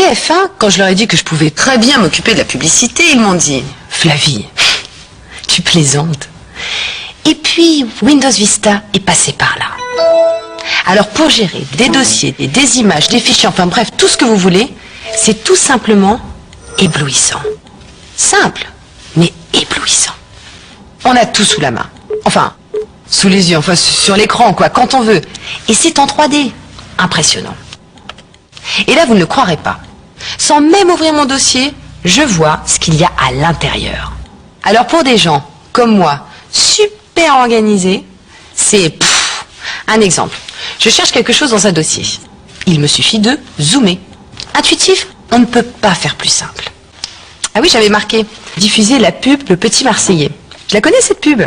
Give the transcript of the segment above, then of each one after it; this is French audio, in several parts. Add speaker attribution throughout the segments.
Speaker 1: TF1, quand je leur ai dit que je pouvais très bien m'occuper de la publicité, ils m'ont dit « Flavie, tu plaisantes ». Et puis, Windows Vista est passé par là. Alors, pour gérer des dossiers, des images, des fichiers, enfin bref, tout ce que vous voulez, c'est tout simplement éblouissant. Simple, mais éblouissant. On a tout sous la main. Enfin, sous les yeux, enfin sur l'écran, quoi, quand on veut. Et c'est en 3D. Impressionnant. Et là, vous ne le croirez pas. Sans même ouvrir mon dossier, je vois ce qu'il y a à l'intérieur. Alors pour des gens comme moi, super organisés, c'est un exemple. Je cherche quelque chose dans un dossier. Il me suffit de zoomer. Intuitif, on ne peut pas faire plus simple. Ah oui, j'avais marqué diffuser la pub Le Petit Marseillais. Je la connais cette pub.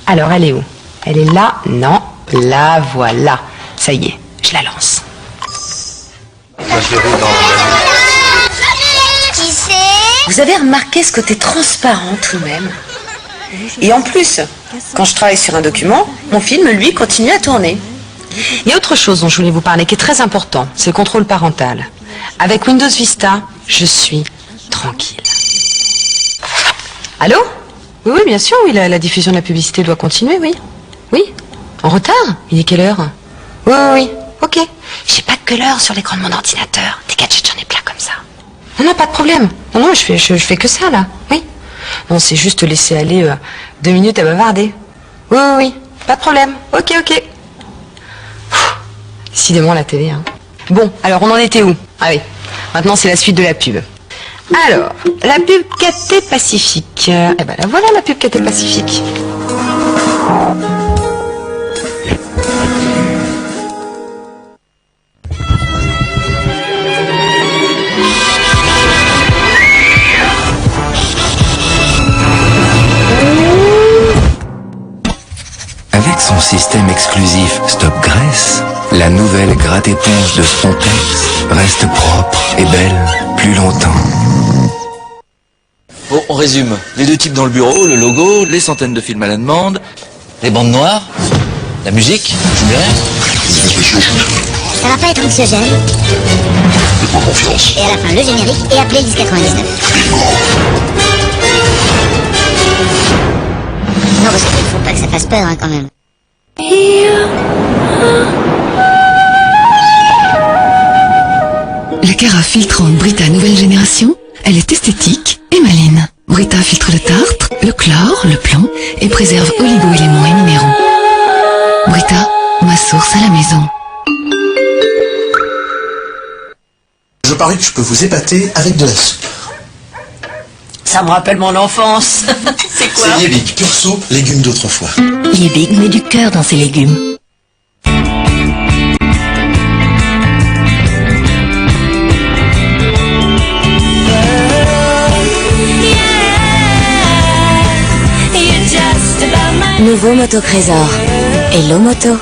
Speaker 1: Alors elle est où? Elle est là? Non, la voilà. Ça y est, je la lance. Vous avez remarqué ce côté transparent tout de même? Et en plus, quand je travaille sur un document, mon film, lui, continue à tourner. Il y a autre chose dont je voulais vous parler qui est très important, c'est le contrôle parental. Avec Windows Vista, je suis tranquille. Allô? Oui, oui, bien sûr, oui, la diffusion de la publicité doit continuer, oui. Oui? En retard? Il est quelle heure? Oui, oui, oui, ok. J'ai pas que l'heure sur l'écran de mon ordinateur. Des gadgets, j'en ai plein comme ça. Non, non, pas de problème. Non, non, je fais que ça, là. Oui. Non, c'est juste laisser aller 2 minutes à bavarder. Oui, oui, oui, pas de problème. Ok, ok. Décidément, la télé, hein. Bon, alors on en était où? Ah oui, maintenant c'est la suite de la pub. Alors, la pub Cathay Pacifique. Eh ben la voilà la pub Cathay Pacifique.
Speaker 2: Avec son système exclusif Stop Graisse, la nouvelle gratte-éponge de Spontex reste propre et belle plus longtemps.
Speaker 3: Bon, on résume. Les 2 types dans le bureau, le logo, les centaines de films à la demande, les bandes noires, la musique, je dirais.
Speaker 4: Ça va pas être anxiogène.
Speaker 5: Faites-moi confiance.
Speaker 4: Et à la fin, le générique et appelez 1099. Non, parce qu'il faut pas que ça fasse peur, hein, quand même.
Speaker 6: La carafe filtrante Brita nouvelle génération, elle est esthétique et maligne. Brita filtre le tartre, le chlore, le plomb et préserve oligo-éléments et minéraux. Brita, ma source à la maison.
Speaker 7: Je parie que je peux vous épater avec de la soupe.
Speaker 1: Ça me rappelle mon enfance. C'est quoi?
Speaker 7: C'est Liebig, pure soupe, légumes d'autrefois.
Speaker 6: Liebig met du cœur dans ses légumes.
Speaker 4: Nouveau Moto Trésor. Hello Moto.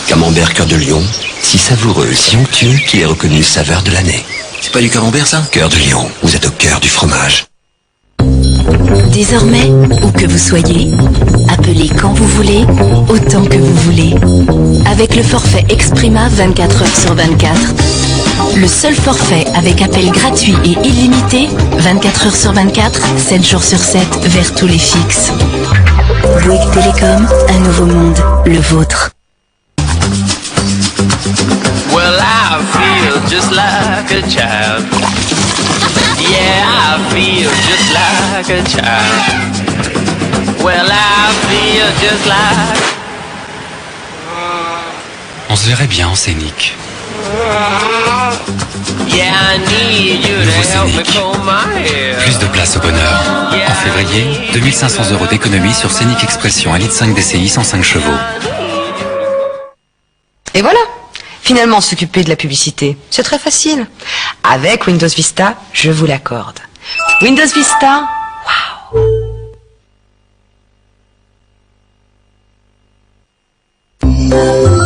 Speaker 2: Camembert cœur de lion, si savoureux, si onctueux qu'il est reconnu saveur de l'année.
Speaker 3: C'est pas du camembert, ça?
Speaker 2: Cœur de lion, vous êtes au cœur du fromage.
Speaker 6: Désormais, où que vous soyez, appelez quand vous voulez, autant que vous voulez. Avec le forfait Exprima 24 heures sur 24. Le seul forfait avec appel gratuit et illimité, 24 heures sur 24, 7 jours sur 7, vers tous les fixes. Bouygues Télécom, un nouveau monde, le vôtre.
Speaker 8: Well, I feel just like a child. Yeah, I feel just like a child. Well, I feel just like...
Speaker 9: On se verrait bien en scénique.
Speaker 8: Yeah, I need you to help me comb my hair.
Speaker 9: Plus de place au bonheur. En février, 2500 € d'économie sur Scénic Expression 1,5 litre DCI 105 chevaux.
Speaker 1: Et voilà. Finalement, s'occuper de la publicité, c'est très facile. Avec Windows Vista, je vous l'accorde. Windows Vista, waouh!